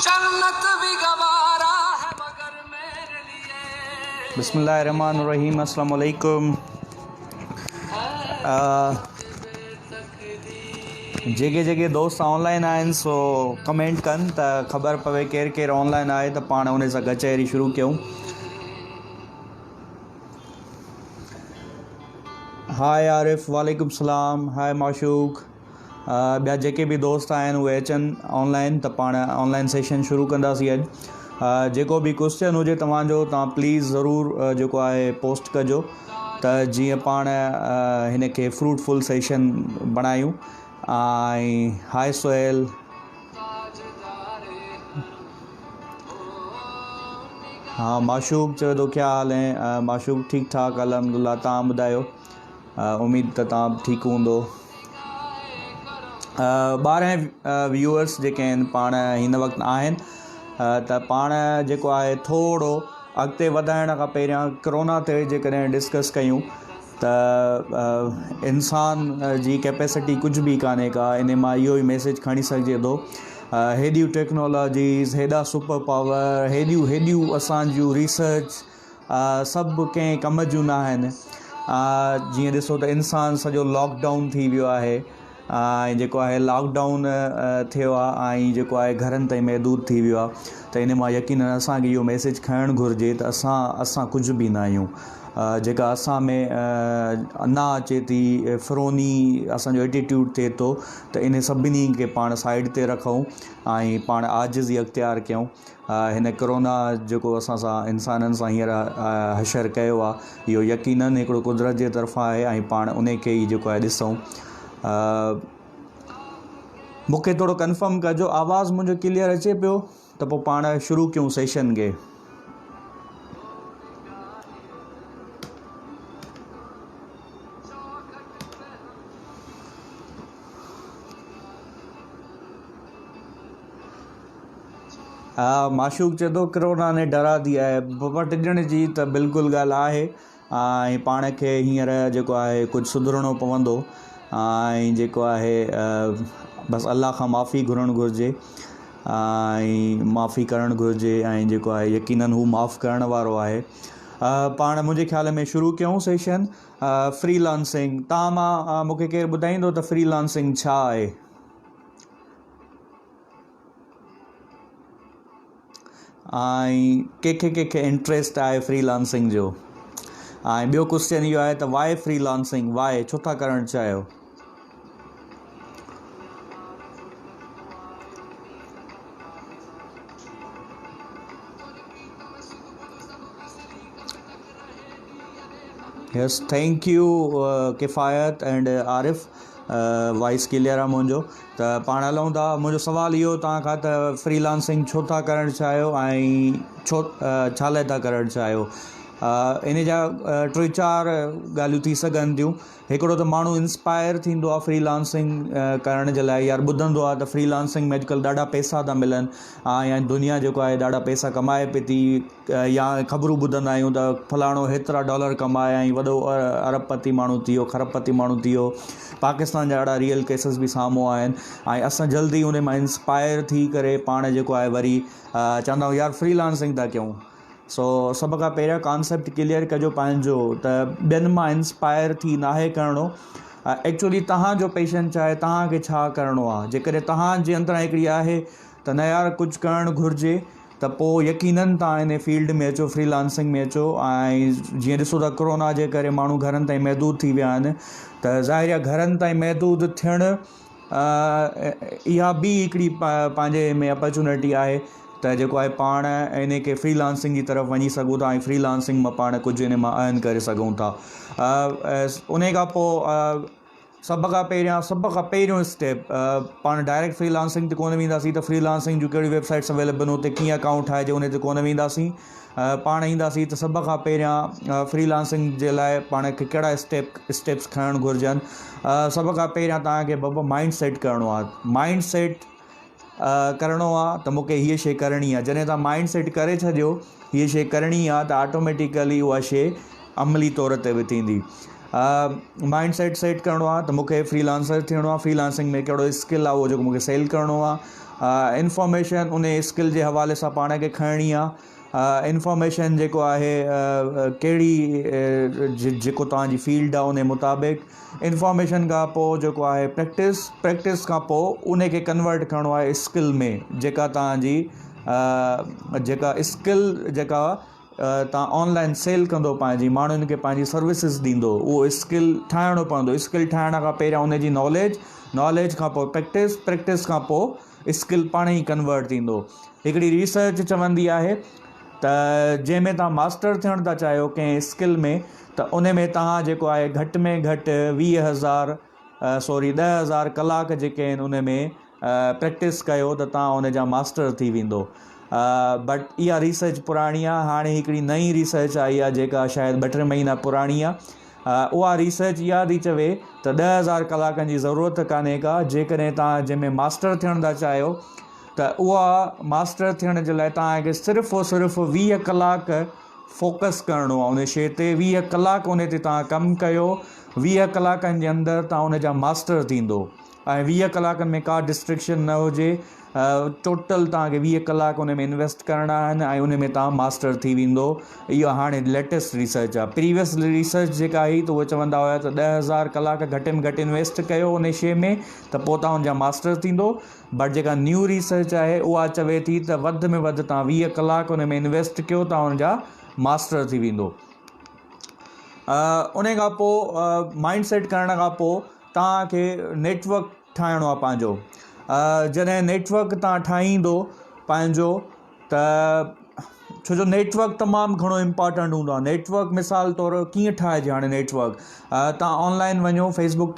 जन्नत भी गवारा है मगर मेरे लिए। बिस्मिल्लाहिर्रहमानिर्रहीम। अस्सलाम वालेकुम। जेके जेके दोस्त ऑनलाइन आहिनि सो कमेंट कनि त ख़बर पवे केरु केरु ऑनलाइन आहे त पाण उन सां कचहरी शुरू कयूं। हाय आरिफ, वालेकुम सलाम। हाय माशूक। ॿिया जेके बि दोस्त आहिनि उहे अचनि ऑनलाइन त पाण ऑनलाइन सेशन शुरू कंदासीं अॼु। जेको बि क्वेश्चन हुजे तव्हांजो तव्हां प्लीज़ ज़रूरु जेको आहे पोस्ट कजो त जीअं पाण हिन खे फ्रूटफुल सेशन बणायूं। ऐं हाय सोहेल। हाँ माशूक चवे थो क्या हाल है। माशूक ठीक ठाक अल्हम्दुलिल्लाह। तव्हां ॿुधायो, उम्मीद त तव्हां ठीकु हूंदो। 12 व्यूअर्स जेके आहिनि पाण हिन वक़्तु आहिनि त पाण जेको आहे थोरो अॻिते वधाइण खां पहिरियां कोरोना ते जेकॾहिं डिस्कस कयूं त इंसान जी कैपेसिटी कुझु बि कान्हे का। इन मां इहो ई मैसेज खणी सघिजे थो। हेॾियूं टेक्नोलॉजीज़, हेॾा सुपर पावर, हेॾियूं असांजूं रिसर्च सभु कंहिं कम जूं न आहिनि। जीअं ॾिसो त इंसानु सॼो लॉकडाउन थी वियो आहे ऐं जेको आहे लॉकडाउन थियो आहे ऐं जेको आहे घरनि ताईं महदूद थी वियो आहे। त इन मां यकीनन असांखे इहो मैसेज खणणु घुरिजे त असां कुझु बि न आहियूं। जेका असां में अना अचे थी, फ़िरौनी असांजो एटीट्यूड थिए थो, त इन सभिनी खे पाण साइड ते रखूं ऐं पाण आजिज़ी अख़्तियार कयूं। हिन कोरोना जेको असां सां इंसाननि सां हींअर हशर कयो आहे इहो यकीनन हिकिड़ो कुदरत जे तरफ़ां आहे ऐं पाण उन खे ई जेको आहे ॾिसूं। मूंखे थोरो कंफर्म कजो आवाज़ु मुंहिंजो क्लियर अचे पियो त पोइ पाण शुरू कयूं सेशन खे। माशूक चए थो कोरोना ने डरा दिया है। बाबा टिजण जी त बिल्कुलु ॻाल्हि आहे ऐं पाण खे हींअर जेको आहे कुझु सुधरणो पवंदो ऐं जेको आहे बसि अल्लाह खां माफ़ी घुरणु घुरिजे ऐं माफ़ी करणु घुरिजे ऐं जेको आहे यकीनन हू माफ़ु करण वारो आहे। पाण मुंहिंजे ख़्याल में शुरू कयूं सेशन। फ्रीलांसिंग, तव्हां मां मूंखे केरु ॿुधाईंदो त फ्रीलांसिंग छा आहे? ऐं कंहिंखे इंट्रस्ट आहे फ्रीलांसिंग जो? ऐं ॿियो क्वेश्चन इहो आहे त वाए फ्रीलांसिंग, वाए छो था करणु चाहियो? Yes, thank you Kifayat and Arif. Voice clear आहे मुंहिंजो त पाण हलूं था। मुंहिंजो सुवालु इहो तव्हां खां त फ्रीलांसिंग छो था करणु चाहियो ऐं छा लाइ था करणु चाहियो? इन जा 3-4 ॻाल्हियूं थी सघनि थियूं। हिकिड़ो त माण्हू इंस्पायर थींदो आहे फ्रीलांसिंग करण जे लाइ, यार ॿुधंदो आहे त फ्रीलांसिंग में अॼुकल्ह ॾाढा पैसा था मिलनि या दुनिया जेको आहे ॾाढा पैसा कमाए पई थी, या ख़बरूं ॿुधंदा आहियूं त फलाणो हेतिरा डॉलर कमाया ऐं वॾो अरबपति माण्हू थी वियो, खरबपति माण्हू थी वियो। पाकिस्तान जा ॾाढा रियल केसिस बि साम्हूं आहिनि ऐं असां जल्दी उन मां इंस्पायर थी करे पाण जेको आहे वरी चवंदा आहियूं यार फ्रीलांसिंग था कयूं। सो सभ खां पहिरियों कॉन्सेप्ट क्लियर कजो पंहिंजो त ॿियनि मां इंस्पायर थी नाहे करिणो। एक्चुअली तव्हांजो पैशन छा आहे, तव्हांखे छा करिणो आहे? जेकॾहिं तव्हांजे अंदरां हिकिड़ी आहे त न यार कुझु करणु घुरिजे त पोइ यकीनन तव्हां इन फील्ड में अचो, फ्रीलांसिंग में अचो। ऐं जीअं ॾिसो था कोरोना जे करे माण्हू घरनि ताईं महदूद थी विया आहिनि त ज़ाहिर आहे घरनि ताईं महदूद थियणु इहा बि हिकिड़ी पंहिंजे में अपॉर्चुनिटी आहे त जेको आहे पाण इन खे फ्रीलांसिंग जी तरफ़ वञी सघूं था ऐं फ्रीलांसिंग मां पाण कुझु इन मां अर्न करे सघूं था। उन खां पोइ सभ खां पहिरियों स्टेप, पाण डायरेक्ट फ्रीलांसिंग ते कोन वेंदासीं त फ्रीलांसिंग जूं कहिड़ी वेबसाइट्स अवेलेबल हुते कीअं अकाउंट ठाहिजे उन ते कोन वेंदासीं। पाण ईंदासीं त सभ खां पहिरियां फ्रीलांसिंग जे लाइ पाण खे कहिड़ा स्टेप्स खणणु घुरिजनि। सभ खां पहिरियां तव्हांखे बाबा माइंड सेट करिणो आहे। माइंड सेट करिणो आहे त मूंखे हीअ शइ करणी आहे। जॾहिं तव्हां माइंड सेट करे छॾियो हीअ शइ करणी आहे त ऑटोमेटिकली उहा शइ अमली तौर ते बि थींदी। माइंड सेट करिणो आहे त मूंखे फ्रीलांसर थियणो आहे, फ्रीलांसिंग में कहिड़ो स्किल आहे उहो जेको मूंखे सेल करिणो आहे, इंफॉर्मेशन उन स्किल जे हवाले सां पाण खे खणणी आहे, इंफॉर्मेशन जेको आहे कहिड़ी जेको तव्हांजी फील्ड आहे उन मुताबिक़, इंफॉर्मेशन खां पोइ जेको आहे प्रैक्टिस खां पोइ उन खे कन्वर्ट करिणो आहे स्किल में, जेका तव्हांजी जेका स्किल जेका तव्हां ऑनलाइन सेल कंदो, पंहिंजी माण्हुनि खे पंहिंजी सर्विसिस ॾींदो, उहो स्किल ठाहिणो पवंदो। स्किल ठाहिण खां पहिरियां उनजी नॉलेज खां पोइ प्रैक्टिस खां पोइ स्किल पाण ई कन्वर्ट थींदो। हिकिड़ी रिसर्च चवंदी आहे त जंहिंमें तव्हां मास्टर थियणु था चाहियो कंहिं स्किल में, त उन में तव्हां जेको आहे घटि में घटि 10,000 कलाक जेके आहिनि उन में प्रैक्टिस कयो त तव्हां उन जा मास्टर थी वेंदो। बट इहा रिसर्च पुराणी आहे। हाणे हिकिड़ी नई रिसर्च आई आहे जेका शायदि 2-3 महीना पुराणी आहे। उहा रिसर्च इहा थी चवे त 10,000 कलाकनि जी ज़रूरत कान्हे का। जेकॾहिं तव्हां जंहिंमें मास्टर थियणु था चाहियो त उहा मास्टर थियण जे लाइ तव्हांखे सिर्फ़ु 20 कलाक फोकस करिणो आहे उन शइ ते। 20 कलाक उन ते तव्हां कमु कयो, 20 कलाकनि जे अंदरि तव्हां उन जा मास्टर थींदो। ऐं 20 कलाकनि में का डिस्ट्रिक्शन न हुजे, टोटल तव्हांखे 20 कलाक उन में इन्वेस्ट करणा आहिनि ऐं उन में तव्हां मास्टर थी वेंदो। इहो हाणे लेटेस्ट रिसर्च आहे। प्रीवियस रिसर्च जेका आई त उहे चवंदा हुआ त 10,000 कलाक घटि में घटि इन्वेस्ट कयो उन शइ में त पोइ तव्हां उनजा मास्टर थींदो। बट जेका न्यू रिसर्च आहे उहा चवे थी त वधि में वधि तव्हां 20 कलाक उन में इन्वेस्ट कयो, तव्हां उनजा मास्टर थी वेंदो। उन खां पोइ माइंड सेट करण खां पोइ तव्हांखे नेटवर्क ठाहिणो आहे पंहिंजो। जॾहिं नेटवर्क तव्हां ठाहींदो पंहिंजो त छो जो नेटवर्क तमामु घणो इम्पॉर्टेंट हूंदो आहे। नेटवर्क मिसाल तौरु कीअं ठाहिजे हाणे नेटवर्क, तव्हां ऑनलाइन वञो, फेसबुक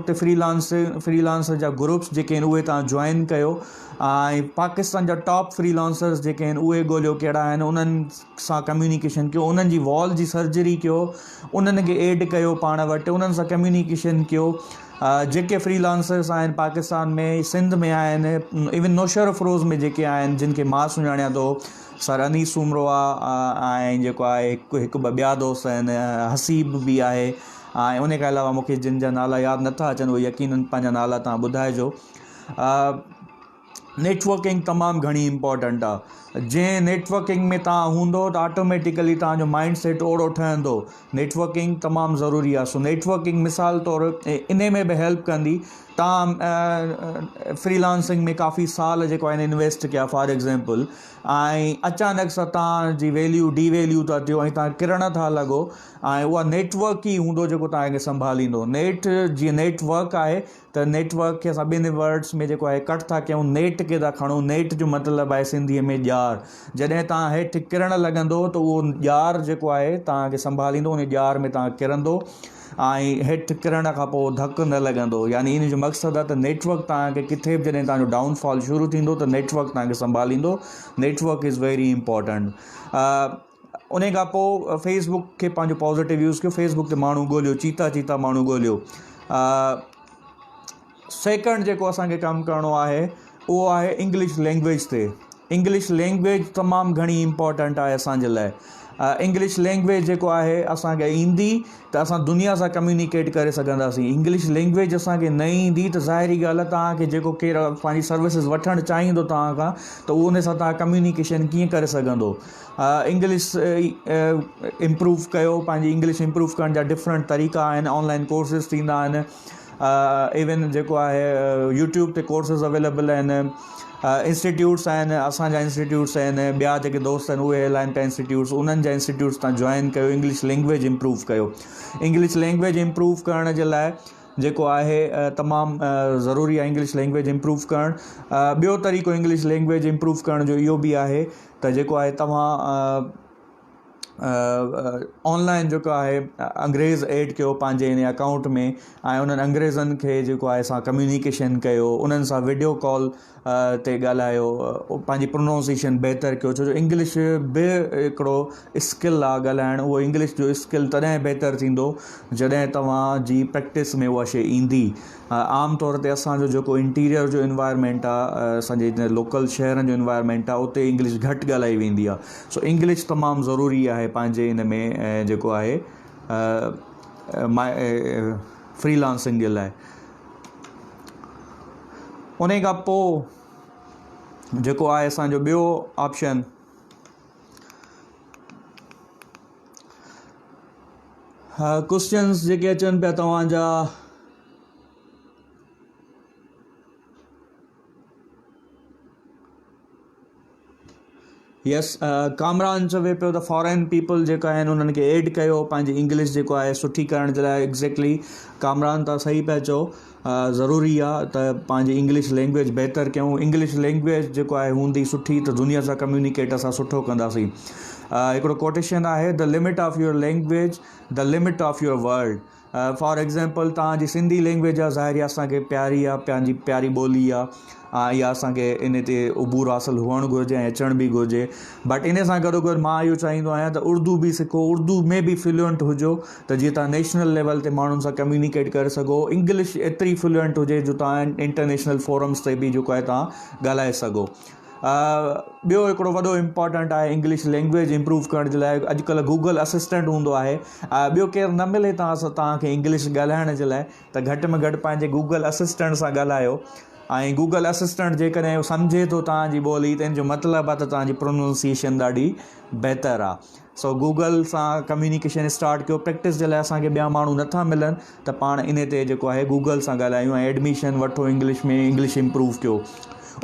ते फ्रीलांसर जा ग्रुप्स जेके आहिनि उहे तव्हां जॉइन कयो ऐं पाकिस्तान जा टॉप फ्रीलांसर्स जेके आहिनि उहे ॻोल्हियो कहिड़ा आहिनि, उन्हनि सां कम्युनिकेशन कयो, उन्हनि जी वॉल जी सर्जरी कयो, उन्हनि खे एड कयो पाण वटि, उन्हनि सां कम्युनिकेशन कयो। जेके फ्रीलांसर्स आहिनि पाकिस्तान में, सिंध में आहिनि, इवन नौशर अफरोज़ में जेके आहिनि जिन खे मां सुञाणियां थो, सर अनीस उमरो आहे ऐं जेको आहे हिकु ॿ ॿिया दोस्त आहिनि, हसीब बि आहे ऐं उन खां अलावा मूंखे जिन जा नाला यादि नथा अचनि उहे यकीनन पंहिंजा नाला तव्हां ॿुधाइजो। नेटवर्किंग तमामु घणी इम्पॉर्टेंट आहे। जंहिं नेटवर्किंग में तव्हां हूंदो त ऑटोमेटिकली तव्हांजो माइंड सेट ओड़ो ठहंदो। नेटवर्किंग तमामु ज़रूरी आहे। सो नेटवर्किंग मिसाल तौरु इन में बि हेल्प कंदी। तव्हां फ्रीलांसिंग में काफ़ी साल जेको आहे इन्वेस्ट कया फॉर एग्ज़ाम्पल, ऐं अचानक सां तव्हांजी वैल्यू डीवैल्यू था थियो ऐं तव्हां किरण था लॻो, ऐं उहा नेटवर्क ई हूंदो जेको तव्हांखे संभालींदो। जीअं नेटवर्क आहे त नेटवर्क खे असां ॿिनि वर्ड्स में जेको आहे कट था कयूं, नेट खे था खणूं। नेट जो मतिलबु आहे सिंधीअ में ॼार। जॾहिं तव्हां हेठि किरणु लॻंदो त उहो ॼार जेको आहे तव्हांखे संभालींदो, उन ॼार में तव्हां किरंदो ऐं हेठि किरण खां पोइ धकु न लॻंदो। यानी इन जो मक़सदु आहे त नेटवर्क तव्हांखे किथे बि जॾहिं तव्हांजो डाउनफॉल शुरू थींदो त नेटवर्क तव्हांखे संभालींदो। Network is very important. उन खां पोइ फेसबुक खे पंहिंजो पॉज़िटिव यूज़ कयो। फेसबुक ते माण्हू ॻोल्हियो, चीता माण्हू ॻोल्हियो। सेकंड जेको असांखे कमु करिणो आहे उहो आहे इंग्लिश लैंग्वेज ते। इंग्लिश लैंग्वेज तमामु घणी इम्पॉर्टेंट आहे असांजे लाइ। इंग्लिश लैंग्वेज जेको आहे असांखे ईंदी त असां दुनिया सां कम्युनिकेट करे सघंदासीं। इंग्लिश लैंग्वेज असांखे न ईंदी त ज़ाहिरी ॻाल्हि आहे तव्हांखे जेको केरु पंहिंजी सर्विसिस वठणु चाहींदो तव्हां खां त उहो उन सां तव्हां कम्युनिकेशन कीअं करे सघंदो। इंग्लिश इम्प्रूव कयो। पंहिंजी इंग्लिश इम्प्रूव करण जा डिफरेंट तरीक़ा आहिनि। ऑनलाइन कोर्सिस थींदा आहिनि। इवन जेको आहे यूट्यूब ते कोर्सिस अवेलेबल आहिनि। इंस्टीट्यूट्स आहिनि, असांजा इंस्टीट्यूट्स आहिनि, ॿिया जेके दोस्त आहिनि उहे हलाइनि पिया इंस्टीट्यूट्स, उन्हनि जा इंस्टीट्यूट्स तव्हां जॉइन कयो। इंग्लिश लैंग्वेज इम्प्रूव कयो। इंग्लिश लैंग्वेज इम्प्रूव करण जे लाइ जेको आहे तमामु ज़रूरी आहे इंग्लिश लैंग्वेज इम्प्रूव करणु। ॿियो तरीक़ो इंग्लिश लैंग्वेज इम्प्रूव करण जो इहो बि आहे त जेको आहे तव्हां ऑनलाइन जेको आहे अंग्रेज़ ऐड कयो पंहिंजे इन अकाउंट में ऐं उन्हनि अंग्रेज़नि खे जेको आहे असां कम्युनिकेशन कयो, उन्हनि सां वीडियो कॉल ते ॻाल्हायो, पंहिंजी प्रोनाउंसिएशन बहितर कयो। छो जो इंग्लिश बि हिकिड़ो स्किल आहे ॻाल्हाइणु। उहो इंग्लिश जो स्किल तॾहिं बहितर थींदो जॾहिं तव्हांजी प्रैक्टिस में उहा शइ ईंदी। आम तौर ते असांजो जेको इंटीरियर जो इन्वायरमेंट आहे, असांजे लोकल शहरनि जो इन्वायरमेंट आहे, उते इंग्लिश घटि ॻाल्हाई वेंदी आहे। सो इंग्लिश तमामु ज़रूरी आहे पंहिंजे इन में जेको आहे फ्रीलांसिंग जे लाइ। उन खां पोइ जेको आहे असांजो ॿियो ऑप्शन क्वेश्चन्स जेके अचनि पिया तव्हांजा यस कामरान चवे पियो त फॉरेन पीपल जेका आहिनि उन्हनि खे एड कयो पंहिंजी इंग्लिश जेको आहे सुठी करण जे लाइ। एग्ज़ैक्टली कामरान तव्हां सही पिया चओ, ज़रूरी आहे त पंहिंजी इंग्लिश लैंग्वेज बहितर कयूं। इंग्लिश लैंग्वेज जेको आहे हूंदी सुठी त दुनिया सां कम्युनिकेट असां सुठो कंदासीं। हिकिड़ो कोटेशन आहे, the limit of your language the limit of your world. For example तव्हांजी सिंधी लैंग्वेज आहे, ज़ाहिर आहे असांखे प्यारी आहे, पंहिंजी प्यारी ॿोली आहे, इहा असांखे इन ते उबूर हासिलु हुअणु घुरिजे ऐं अचण बि घुरिजे। बट इन सां गॾोगॾु मां इहो चाहींदो आहियां त उर्दू बि सिखो, उर्दू में बि फ्लुएंट हुजो त जीअं तव्हां नेशनल लेवल ते माण्हुनि सां कम्युनिकेट करे सघो। इंग्लिश एतिरी फ्लुएंट हुजे जो तव्हां इंटरनेशनल फोरम्स ते बि जेको आहे तव्हां ॻाल्हाए सघो। ॿियो हिकिड़ो वॾो इम्पॉर्टेंट आहे इंग्लिश लैंग्वेज इम्प्रूव करण जे लाइ। अॼुकल्ह गूगल असिस्टेंट हूंदो आहे, ॿियो केरु न मिले तव्हांखे इंग्लिश ॻाल्हाइण जे लाइ त घटि में घटि पंहिंजे गूगल असिस्टेंट सां ॻाल्हायो। ऐं गूगल असिस्टेंट जेकॾहिं सम्झे थो तव्हांजी ॿोली त इन जो मतिलबु आहे त तव्हांजी प्रोनाउंसिएशन ॾाढी बहितरु आहे। सो गूगल सां कम्युनिकेशन स्टार्ट कयो। प्रैक्टिस जे लाइ असांखे ॿिया माण्हू नथा मिलनि त पाण इन ते जेको आहे गूगल सां ॻाल्हायूं ऐं एडमिशन वठो इंग्लिश में, इंग्लिश इम्प्रूव कयो।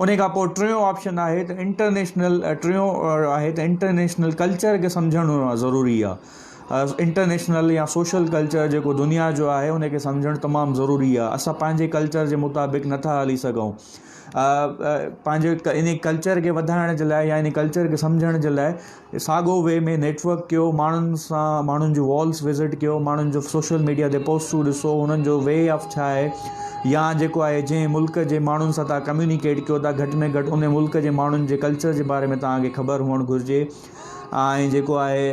उन खां पोइ टियों ऑप्शन आहे त इंटरनेशनल कल्चर खे सम्झणु ज़रूरी आहे। इंटरनेशनल या सोशल कल्चर जेको दुनिया जो आहे उनखे सम्झणु तमामु ज़रूरी आहे। असां पंहिंजे कल्चर जे मुताबिक़ नथा हली सघूं। पंहिंजे इन कल्चर खे वधाइण जे लाइ या इन कल्चर खे सम्झण जे लाइ साॻियो वे में नेटवर्क कयो, माण्हुनि सां माण्हुनि जो वॉल्स विज़िट कयो, माण्हुनि जो सोशल मीडिया ते पोस्टूं ॾिसो, हुननि जो वे ऑफ छा आहे, या जेको आहे जंहिं मुल्क जे माण्हुनि सां तव्हां कम्युनिकेट कयो था घटि में घटि उन मुल्क जे माण्हुनि जे कल्चर जे बारे में तव्हांखे ख़बर हुअणु घुरिजे। ऐं जेको आहे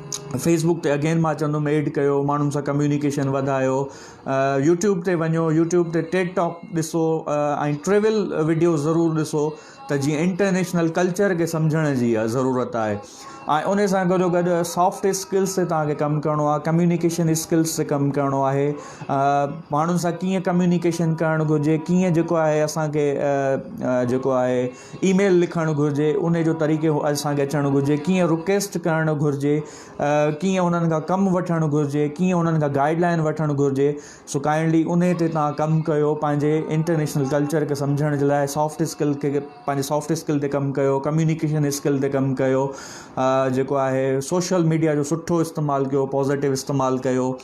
फेसबुक ते अगेन मां चवंदुमि एड कयो, माण्हुनि सां कम्युनिकेशन वधायो। यूट्यूब ते वञो, यूट्यूब ते टेड टॉक ॾिसो ऐं ट्रेवल वीडियो ज़रूरु ॾिसो त जीअं इंटरनेशनल कल्चर खे सम्झण जी ज़रूरत आहे। ऐं उन सां गॾोगॾु सॉफ्ट स्किल्स ते तव्हांखे कमु करिणो आहे, कम्युनिकेशन स्किल्स ते कमु करिणो आहे। माण्हुनि सां कीअं कम्युनिकेशन करणु घुरिजे, कीअं जेको आहे असांखे जेको आहे ईमेल लिखणु घुरिजे, उन जो तरीक़ो असांखे अचणु घुरिजे, कीअं रिक्वेस्ट करणु घुरिजे, कीअं उन्हनि खां कमु वठणु घुरिजे, कीअं उन्हनि खां गाइडलाइन वठणु घुरिजे। सो काइंडली उन ते तव्हां कमु कयो पंहिंजे इंटरनेशनल कल्चर खे सम्झण जे लाइ। सॉफ्ट स्किल खे पंहिंजे सॉफ्ट स्किल ते कमु कयो, कम्युनिकेशन स्किल ते कमु कयो, जेको आहे सोशल मीडिया जो सुठो इस्तेमालु कयो, पॉज़िटिव इस्तेमालु कयो।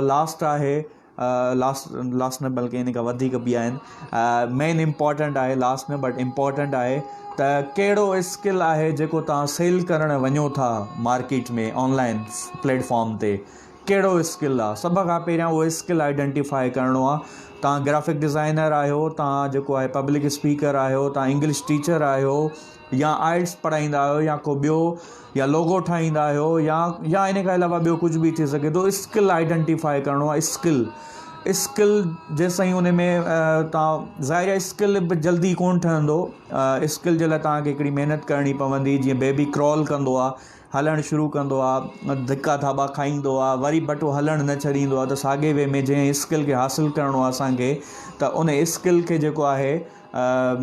लास्ट आहे लास्ट न बल्कि इन खां वधीक बि आहिनि, मेन इम्पॉर्टेंट आहे लास्ट में, बट इम्पॉर्टेंट आहे त कहिड़ो स्किल आहे जेको तव्हां सेल करणु वञो था मार्केट में, ऑनलाइन प्लेटफॉर्म ते कहिड़ो स्किल आहे। सभ खां पहिरियां उहो स्किल आइडेंटिफाई करिणो आहे। तव्हां ग्राफिक डिज़ाइनर आहियो, तव्हां जेको आहे पब्लिक स्पीकर आहियो, तव्हां इंग्लिश टीचर आहियो, या आइल्स पढ़ाईंदा आहियो, या को ॿियो, या लोगो ठाहींदा आहियो, या इन खां अलावा ॿियो कुझु बि थी सघे थो। स्किल आइडेंटिफाई करिणो आहे। स्किल जेसिताईं उन में तव्हां ज़ाहिर आहे स्किल बि जल्दी कोन ठहंदो। स्किल जे लाइ तव्हांखे हिकिड़ी महिनत करणी पवंदी। जीअं बेबी क्रॉल कंदो आहे, हलणु शुरू कंदो आहे, धिका थाबा खाईंदो आहे, वरी बटो हलणु न छॾींदो आहे, त साॻे वे में जंहिं स्किल खे हासिलु करिणो आहे असांखे, त उन स्किल खे जेको आहे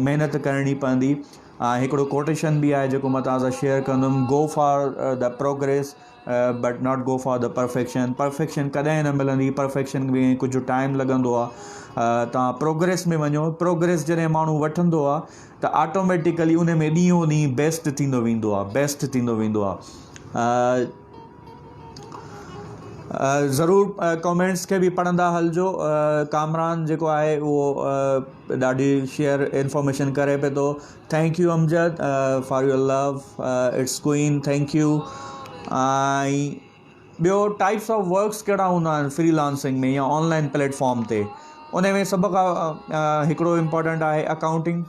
महिनत करणी पवंदी। हिकिड़ो कोटेशन बि आहे जेको मां तव्हां सां शेयर कंदुमि, go for the progress but not go for the perfection. Perfection कॾहिं न मिलंदी, परफेक्शन में कुझु टाइम लॻंदो आहे। तव्हां प्रोग्रेस में वञो। प्रोग्रेस जॾहिं माण्हू वठंदो आहे त ऑटोमेटिकली उन में ॾींहों ॾींहुं बेस्ट थींदो वेंदो आहे। ज़रूरु कमेंट्स खे बि पढ़ंदा हलिजो। कामरान जेको आहे उहो ॾाढी शेयर इंफॉर्मेशन करे पियो थो। Thank U Amjad for your love, it's queen, thank U. ऐं ॿियो टाइप्स ऑफ वर्क्स कहिड़ा हूंदा आहिनि फ्रीलांसिंग में या ऑनलाइन प्लेटफॉर्म ते, उन में सभ खां हिकिड़ो इम्पॉर्टेंट आहे अकाउंटिंग।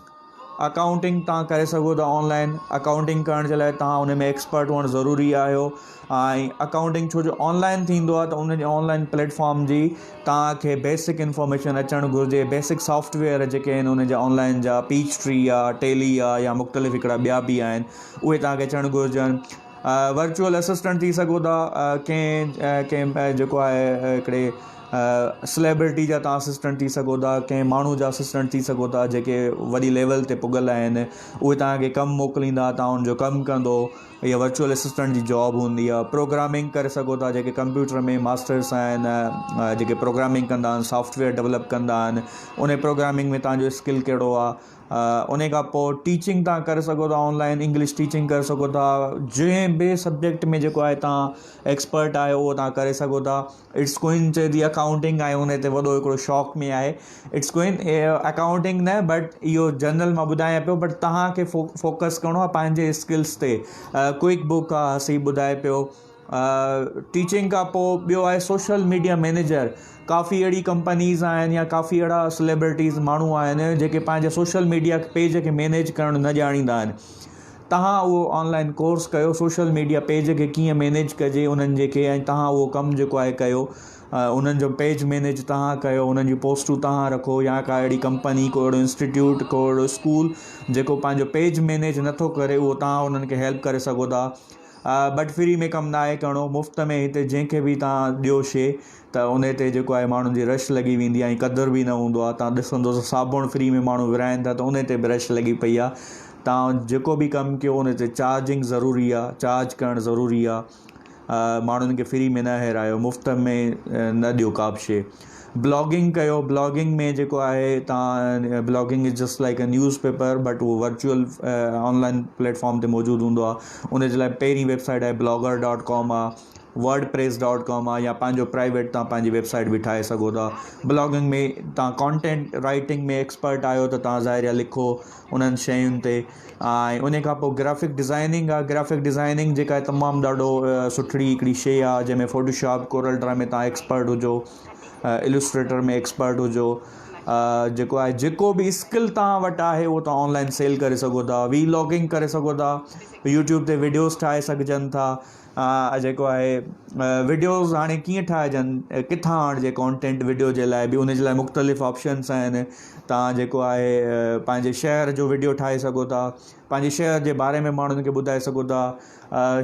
तव्हां करे सघो था ऑनलाइन। अकाउंटिंग करण जे लाइ तव्हां उन में एक्सपर्ट हुअणु ज़रूरी आहियो। ऐं अकाउंटिंग छो जो ऑनलाइन थींदो आहे त उन जे ऑनलाइन प्लेटफॉर्म जी तव्हांखे बेसिक इंफॉर्मेशन अचणु घुरिजे। बेसिक सॉफ्टवेयर जेके आहिनि उन जा ऑनलाइन जा, पीच ट्री आहे, टेली आहे, या मुख़्तलिफ़ हिकिड़ा ॿिया बि आहिनि, उहे तव्हांखे अचणु घुरिजनि। वर्चुअल असिस्टेंट थी सघो था, कंहिं जेको आहे हिकिड़े सेलिब्रिटी जा तव्हां असिस्टेंट थी सघो था, कंहिं माण्हू जा असिस्टेंट थी सघो था जेके वॾी लेवल ते पुॻल आहिनि, उहे तव्हांखे कमु मोकिलींदा, तव्हां हुनजो कमु कंदो। इहा वर्चुअल असिस्टेंट जी जॉब हूंदी आहे। प्रोग्रामिंग करे सघो था, जेके कंप्यूटर में मास्टर्स आहिनि, जेके प्रोग्रामिंग कंदा आहिनि, सॉफ्टवेयर डेवलप कंदा आहिनि, उन प्रोग्रामिंग में तव्हांजो स्किल कहिड़ो आहे। उन खां पोइ टीचिंग तव्हां करे सघो था, ऑनलाइन इंग्लिश टीचिंग करे सघो था। जंहिं बि सब्जेक्ट में जेको आहे तव्हां एक्सपर्ट आहियो उहो तव्हां करे सघो था। इट्स क्विन चए थी अकाउंटिंग आहे उन ते वॾो हिकिड़ो शौक़ में आहे। इट्स क्विन अकाउंटिंग न, बट इहो जनरल मां ॿुधायां पियो, बट तव्हांखे फोकस करिणो आहे पंहिंजे स्किल्स ते। क्विक बुक आहे, हसी ॿुधाए पियो। टीचिंग खां पोइ ॿियो आहे सोशल मीडिया मैनेजर। काफ़ी अहिड़ी कंपनीज़ आहिनि या काफ़ी अहिड़ा सेलिब्रिटीज़ माण्हू आहिनि जेके पंहिंजे सोशल मीडिया पेज खे मैनेज करणु न ॼाणींदा आहिनि। तव्हां उहो ऑनलाइन कोर्स कयो, सोशल मीडिया पेज खे कीअं मैनेज कजे उन्हनि जेके, ऐं तव्हां उहो कमु जेको आहे कयो। उन्हनि जो पेज मैनेज तव्हां कयो, उन्हनि जी पोस्टूं तव्हां रखो, या का अहिड़ी कंपनी, को अहिड़ो इंस्टीट्यूट, को अहिड़ो स्कूल जेको पंहिंजो पेज मैनेज नथो करे, उहो तव्हां उन्हनि खे हेल्प करे सघो था। बट फ्री में कमु न आहे करिणो, मुफ़्त में हिते जंहिंखे बि तव्हां ॾियो शइ त उन ते जेको आहे माण्हुनि जी रश लॻी वेंदी आहे, ऐं क़दुरु बि न हूंदो आहे। तव्हां ॾिसंदो त साबुण फ्री में माण्हू विराइनि था त उन ते बि रश लॻी पई आहे। तव्हां जेको बि कमु कयो उन ते चार्जिंग ज़रूरी आहे, चार्ज करणु ज़रूरी आहे। माण्हुनि खे फ्री में न हिरायो, मुफ़्त में न ॾियो का बि शइ। ब्लॉगिंग कयो। ब्लॉगिंग में जेको आहे तव्हां, blogging is just like a news paper, but उहो वर्चुअल ऑनलाइन प्लेटफॉर्म ते मौजूदु हूंदो आहे। उन जे लाइ पहिरीं वेबसाइट आहे blogger.com आहे, wordpress.com आहे, या पंहिंजो प्राइवेट तव्हां पंहिंजी वेबसाइट बि ठाहे सघो था। ब्लॉगिंग में तव्हां कॉन्टेंट राइटिंग में एक्सपर्ट आहियो त तव्हां ज़ाहिर लिखो उन्हनि शयुनि ते। ऐं उन खां पोइ ग्राफिक डिज़ाइनिंग आहे। ग्राफिक डिज़ाइनिंग जेका आहे तमामु ॾाढो सुठी हिकिड़ी शइ आहे, जंहिंमें फोटोशॉप, कोरल ड्रा में तव्हां एक्सपर्ट हुजो, इलस्ट्रेटर में एक्सपर्ट हुजो। जेको आहे जेको बि स्किल तव्हां वटि आहे उहो तव्हां ऑनलाइन सेल करे सघो था। वीलॉगिंग करे सघो था, यूट्यूब ते वीडियोज़ ठाहे सघजनि था। जेको आहे वीडियोज़ हाणे कीअं ठाहिजनि, किथां आणिजे कॉन्टेंट वीडियो जे लाइ बि, उन जे लाइ मुख़्तलिफ़ ऑप्शन्स आहिनि। तव्हां जेको आहे पंहिंजे शहर जो वीडियो ठाहे सघो था, पंहिंजे शहर जे बारे में माण्हुनि खे ॿुधाए सघो था,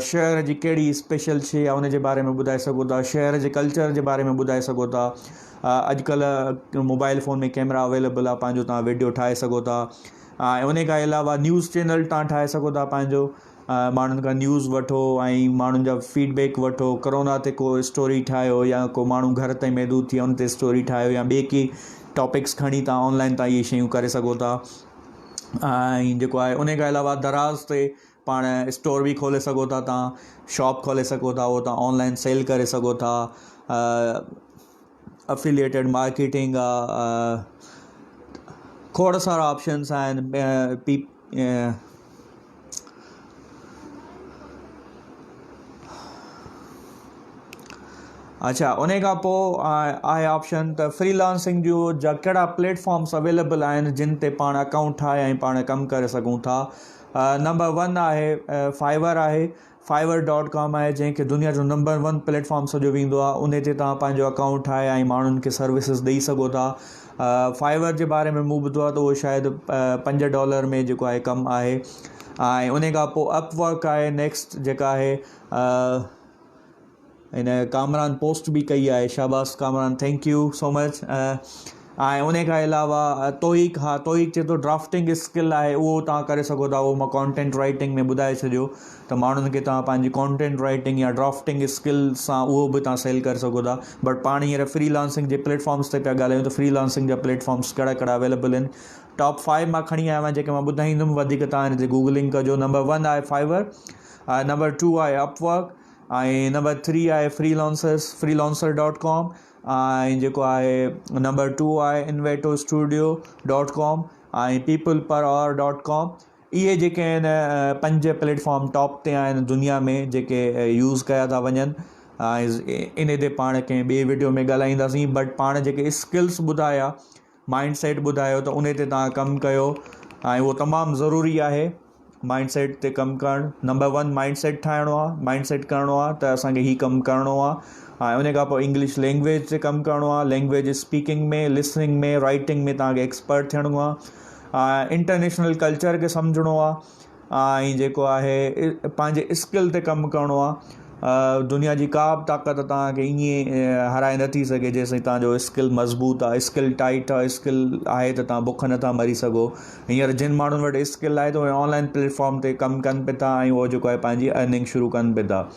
शहर जी कहिड़ी स्पेशल शइ आहे उन जे बारे में ॿुधाए सघो था, शहर जे कल्चर जे बारे में ॿुधाए सघो था। अॼुकल्ह मोबाइल फ़ोन में कैमरा अवेलेबल आहे, पंहिंजो तव्हां वीडियो ठाहे सघो था। ऐं उन खां अलावा न्यूज़ चैनल तव्हां ठाहे सघो था पंहिंजो, माण्हुनि खां न्यूज़ वठो ऐं माण्हुनि जा फीडबैक वठो। कोरोना ते को स्टोरी ठाहियो, या को माण्हू घर ताईं महदूद थी विया उन ते स्टोरी ठाहियो, या ॿिए की टॉपिक्स खणी तव्हां ऑनलाइन तव्हां इहे शयूं करे सघो था। ऐं जेको आहे उन खां अलावा दराज़ ते पाण स्टोर बि खोले सघो था, तव्हां शॉप खोले सघो था, उहो तव्हां ऑनलाइन सेल करे सघो था। अफिलिएटेड मार्केटिंग आहे, खोड़ सारा ऑप्शन्स आहिनि। अच्छा, उन खां पोइ आहे ऑप्शन त फ्रीलांसिंग जो जा कहिड़ा प्लेटफॉर्म्स अवेलेबल आहिनि जिन ते पाण अकाउंट ठाहे ऐं पाण कमु करे सघूं था। नंबर 1 आहे फाइवर आहे। fiverr.com आहे, जंहिंखे दुनिया जो नंबर 1 प्लेटफॉर्म सॼो वेंदो आहे। उन ते तव्हां पंहिंजो अकाउंट ठाहे ऐं माण्हुनि खे सर्विसिस ॾेई सघो था। फाइवर जे बारे में मूं ॿुधो आहे त उहो शायदि $5 में जेको आहे कमु आहे। ऐं उन खां पोइ अपवर्क आहे नेक्स्ट, जेका आहे इन कामरान पोस्ट बि कई आहे, शाबाश Kamran, thank you so much. ऐं उन खां अलावा तोइक, हा तोइक चए थो ड्राफ्टिंग स्किल आहे, उहो तव्हां करे सघो था। उहो मां कॉन्टेंट राइटिंग में ॿुधाए छॾियो त माण्हुनि खे तव्हां पंहिंजी कॉन्टेंट राइटिंग या ड्राफ्टिंग स्किल सां उहो बि तव्हां सेल करे सघो था। बट पाण हींअर फ्रीलांसिंग जे प्लेटफॉर्म्स ते पिया ॻाल्हायूं त फ्रीलांसिंग जा प्लेटफॉर्म्स कहिड़ा कहिड़ा अवेलेबल आहिनि। टॉप 5 मां खणी आयो आहियां जेके मां ॿुधाईंदुमि, वधीक तव्हां हिन ते गूगलिंग कजो। नंबर 1 आहे फाइवर, नंबर 2 आहे अपवर्क, ऐं नंबर 3 आहे freelancer.com, ऐं जेको आहे नंबर 2 आहे invetostudio.com ऐं peopleperhour.com। इहे जेके आहिनि 5 प्लेटफॉर्म टॉप ते आहिनि दुनिया में जेके यूज़ कया था वञनि। ऐं इन ते पाण कंहिं ॿिए वीडियो में ॻाल्हाईंदासीं। बट पाण जेके स्किल्स ॿुधाया, माइंड सेट ॿुधायो, त उन ते तव्हां कमु कयो ऐं उहो तमामु ज़रूरी आहे माइंड सेट ते कमु करणु। नंबर 1 माइंड सेट ठाहिणो आहे, माइंड सेट करिणो आहे त असांखे हीउ कमु करिणो आहे। ऐं उन खां पोइ इंग्लिश लैंग्वेज ते कमु करिणो आहे, लैंग्वेज स्पीकिंग में, लिसनिंग में, राइटिंग में तव्हांखे एक्सपर्ट थियणो आहे। इंटरनेशनल कल्चर खे सम्झणो आहे। ऐं जेको आहे पंहिंजे स्किल ते कमु करिणो आहे। दुनिया जी का बि ताक़त तव्हांखे ईअं हाराए नथी सघे जेसिताईं तव्हांजो स्किल मज़बूत आहे, स्किल टाइट आहे, स्किल आहे त तव्हां बुख नथा मरी सघो। हींअर जिन माण्हुनि वटि स्किल आहे त उहे ऑनलाइन प्लेटफॉर्म ते कमु कनि पिया था ऐं उहो जेको आहे पंहिंजी अर्निंग शुरू कनि पिया था।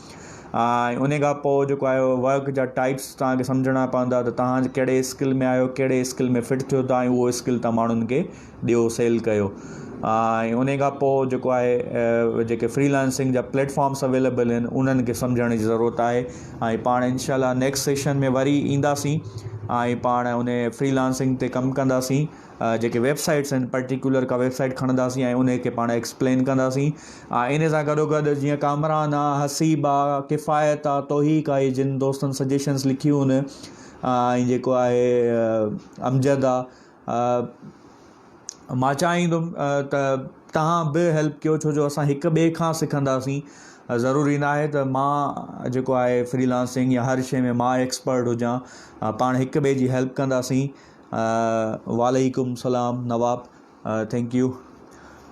ऐं उन खां पोइ जेको आहे वर्क जा टाइप्स तव्हांखे सम्झणा पवंदा त तव्हां कहिड़े स्किल में आहियो, कहिड़े स्किल में फिट थियो था ऐं उहो स्किल तव्हां माण्हुनि खे ॾियो, सेल कयो। ऐं उन खां पोइ जेको आहे जेके फ्रीलांसिंग जा प्लेटफॉर्म्स अवेलेबल आहिनि उन्हनि खे सम्झण जी ज़रूरत आहे। ऐं पाण इंशाल्लाह नेक्स्ट सेशन में वरी ईंदासीं ऐं पाण उन फ्रीलांसिंग ते कमु कंदासीं। जेके वेबसाइट्स आहिनि पर्टिकुलर का वेबसाइट खणंदासीं ऐं उन खे पाण एक्सप्लेन कंदासीं। इन सां गॾोगॾु जीअं कामरान आहे, हसीब आहे, किफ़ायत आहे, तौहीक आहे, जिन दोस्तनि सजेशन्स लिखियूं आहिनि, ऐं जेको आहे अमजद आहे, मां चाहींदुमि त तव्हां बि हेल्प कयो, छो जो असां हिक ॿिए खां सिखंदासीं। ज़रूरी न आहे त मां जेको आहे फ्रीलांसिंग या हर शइ में मां एक्सपर्ट हुजां, पाण हिक ॿिए जी हेल्प कंदासीं। वालेकुम सलाम नवाब, थैंक यू।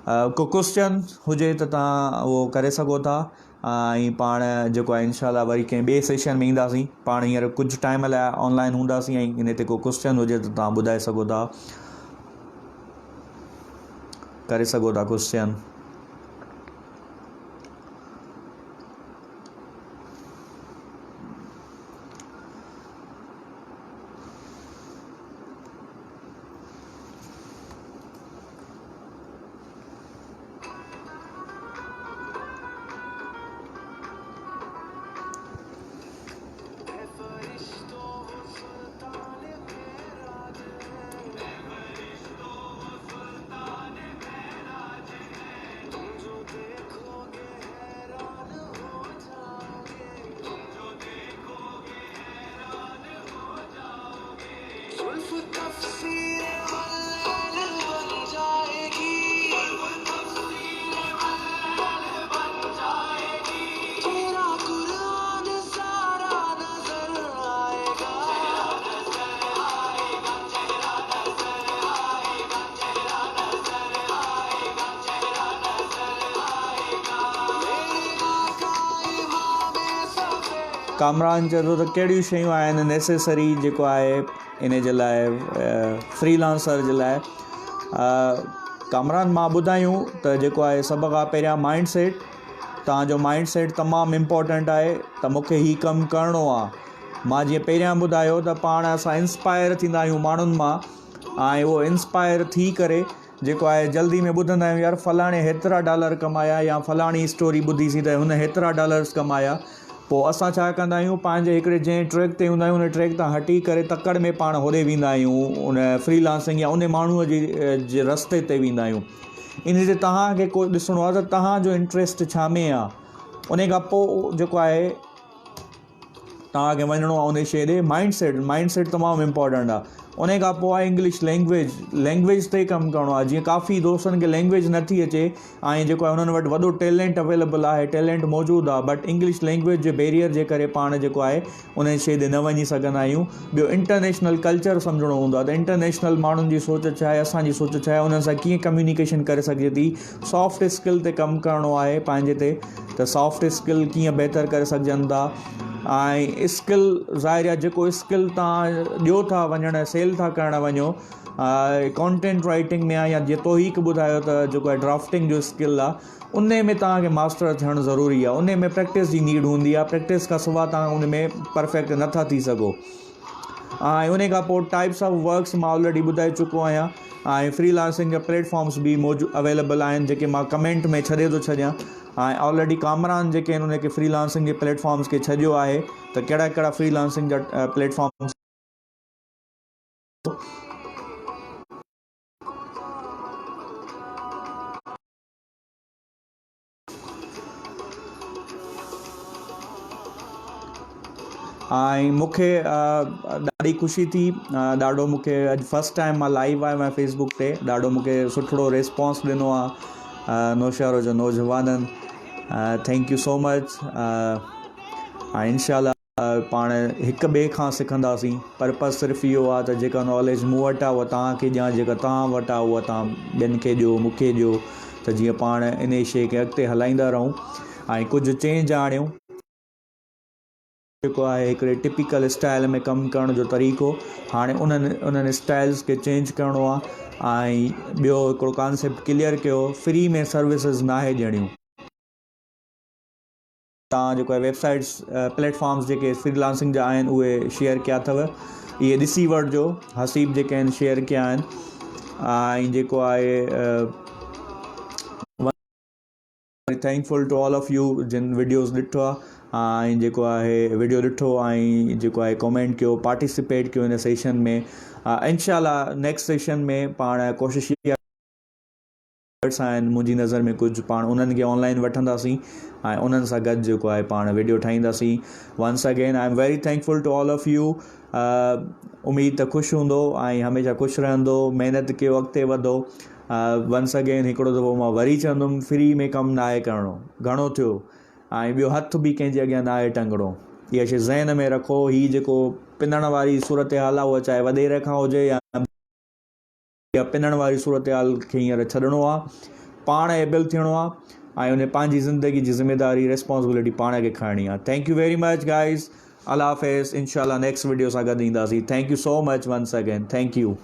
को क्वेश्चन हुजे त तव्हां उहो करे सघो था ऐं पाण जेको आहे इंशाल्लाह वरी कंहिं ॿिए सेशन में ईंदासीं। पाण हींअर कुझु टाइम लाइ ऑनलाइन हूंदासीं ऐं इन ते को क्वेश्चन हुजे त तव्हां ॿुधाए सघो था, करे सघो था क्वेश्चन। कामरान चए थो त कहिड़ियूं शयूं आहिनि नेसेसरी जेको आहे इन जे लाइ फ्रीलांसर जे लाइ। कामरान मां ॿुधायूं त जेको आहे सभ खां पहिरियां माइंड सेट, तव्हांजो माइंड सेट तमामु इम्पोर्टेंट आहे त मूंखे हीउ कमु करिणो आहे। मां जीअं पहिरियां ॿुधायो त पाण असां इंस्पायर थींदा आहियूं माण्हुनि मां, ऐं उहो इंस्पायर थी करे जेको आहे जल्दी में ॿुधंदा आहियूं यार फलाणे हेतिरा डॉलर कमाया या फलाणी स्टोरी ॿुधीसीं त हुन हेतिरा डॉलर्स कमाया। पोइ असां छा कंदा आहियूं, पंहिंजे हिकिड़े जंहिं ट्रैक ते हूंदा आहियूं उन ट्रैक तां हटी करे तकड़ में पाण होॾे वेंदा आहियूं, उन फ्रीलांसिंग या उन माण्हूअ जे रस्ते ते वेंदा आहियूं। इन ते तव्हांखे को ॾिसणो आहे त तव्हांजो इंट्रस्ट छा में आहे, उन खां पोइ जेको आहे तव्हांखे वञिणो आहे उन शइ ॾे। माइंड सेट तमामु इम्पोर्टेंट आहे। उन खां पोइ आहे इंग्लिश लैंग्वेज ते कमु करिणो आहे। जीअं काफ़ी दोस्तनि खे लैंग्वेज नथी अचे ऐं जेको आहे उन्हनि वटि वॾो टैलेंट अवेलेबल आहे, टैलेंट मौजूदु आहे, बट इंग्लिश लैंग्वेज जे बैरियर जे करे पाण जेको आहे उन शइ ते न वञी सघंदा आहियूं। ॿियो इंटरनेशनल कल्चर सम्झणो हूंदो आहे त इंटरनेशनल माण्हुनि जी सोच छा आहे, असांजी सोच छा आहे, उन्हनि सां कीअं कम्युनिकेशन करे सघिजे थी। सॉफ्ट स्किल ते कमु करिणो आहे पंहिंजे ते, त सॉफ्ट स्किल कीअं बहितर करे सघजनि था। ऐं स्किल ज़ाहिर आहे जेको स्किल तव्हां ॾियो था वञणु, सेल था करणु वञो, कॉन्टेंट राइटिंग में आहे या जीअं तौहीक ॿुधायो त जेको आहे ड्राफ्टिंग जो स्किल आहे, उन में तव्हांखे मास्टर थियणु ज़रूरी आहे। उन में प्रैक्टिस जी नीड हूंदी आहे, प्रैक्टिस खां सवाइ तव्हां उन में परफेक्ट नथा थी सघो। ऐं उन खां पोइ टाइप्स ऑफ वर्क्स मां ऑलरेडी ॿुधाए चुको आहियां, ऐं फ्रीलांसिंग जा प्लेटफॉर्म्स बि अवेलेबल आहिनि जेके मां कमेंट में छॾे थो छॾियां। ऐं ऑलरेडी कामरान जेके आहिनि उनखे फ्रीलांसिंग जे प्लेटफॉर्म्स खे छॾियो आहे त कहिड़ा कहिड़ा फ्रीलांसिंग जा प्लेटफॉर्म्स ऐं मूंखे ॾाढी ख़ुशी थी, ॾाढो मूंखे अॼु फस्ट टाइम मां लाइव आयो आहियां फेसबुक ते, ॾाढो मूंखे सुठो रिस्पॉन्स ॾिनो आहे नौशहर जो नौजवाननि। Thank you so much. ऐं इंशाल्लाह पाण हिक ॿिए खां सिखंदासीं। पर्पज़ सिर्फ़ु इहो आहे त जेका नॉलेज मूं वटि आहे उहा तव्हांखे ॾियां, जेका तव्हां वटि आहे उहा तव्हां ॿियनि खे ॾियो, मूंखे ॾियो, त जीअं पाण इन शइ खे अॻिते हलाईंदा रहूं ऐं कुझु चेंज आणियूं जेको आहे हिकिड़े टिपिकल स्टाइल में कमु करण जो तरीक़ो हाणे उन्हनि स्टाइल्स खे चेंज करिणो आहे ऐं ॿियो हिकिड़ो कॉन्सेप्ट क्लियर कयो फ्री में सर्विसिस नाहे ॾियणियूं तव्हां जेको आहे वेबसाइट्स प्लेटफॉर्म्स जेके फ्रीलांसिंग जा आहिनि उहे शेयर कया अथव इहे ॾिसी वठिजो हसीब जेके आहिनि शेयर कया आहिनि ऐं जेको आहे thankful to all of you जिन वीडियोज़ ॾिठो आहे ऐं जेको आहे वीडियो ॾिठो ऐं जेको आहे कमेंट कयो पार्टिसिपेट कयो हिन सेशन में इंशाल्लाह नेक्स्ट सेशन में पाण कोशिशि इहा आहिनि मुंहिंजी नज़र में कुझु पाण उन्हनि खे ऑनलाइन वठंदासीं ऐं उन्हनि सां गॾु जेको आहे पाण वीडियो ठाहींदासीं once again I am very thankful to all of you उमेद त ख़ुशि हूंदो ऐं हमेशह ख़ुशि रहंदो महिनत कयो अॻिते वधो वंस अगेन हिकिड़ो दफ़ो मां वरी चवंदुमि फ्री में कमु नाहे करिणो घणो थियो ऐं ॿियो हथ बि कंहिंजे अॻियां नाहे टंगणो इहा शइ ज़हन में रखो हीअ जेको पिनण वारी सूरत हाल आहे उहा चाहे वॾेरे खां हुजे या पिनण वारी सूरत हाल खे हींअर छॾिणो आहे पाण एबल थियणो आहे ऐं उन पंहिंजी ज़िंदगी जी ज़िमेदारी रिस्पॉन्सिबिलिटी पाण खे खणणी आहे thank you very much guys अल्लाह हाफ़िज़ इंशाल्लाह नेक्स्ट वीडियो सां गॾु ईंदासीं thank you so much once again thank U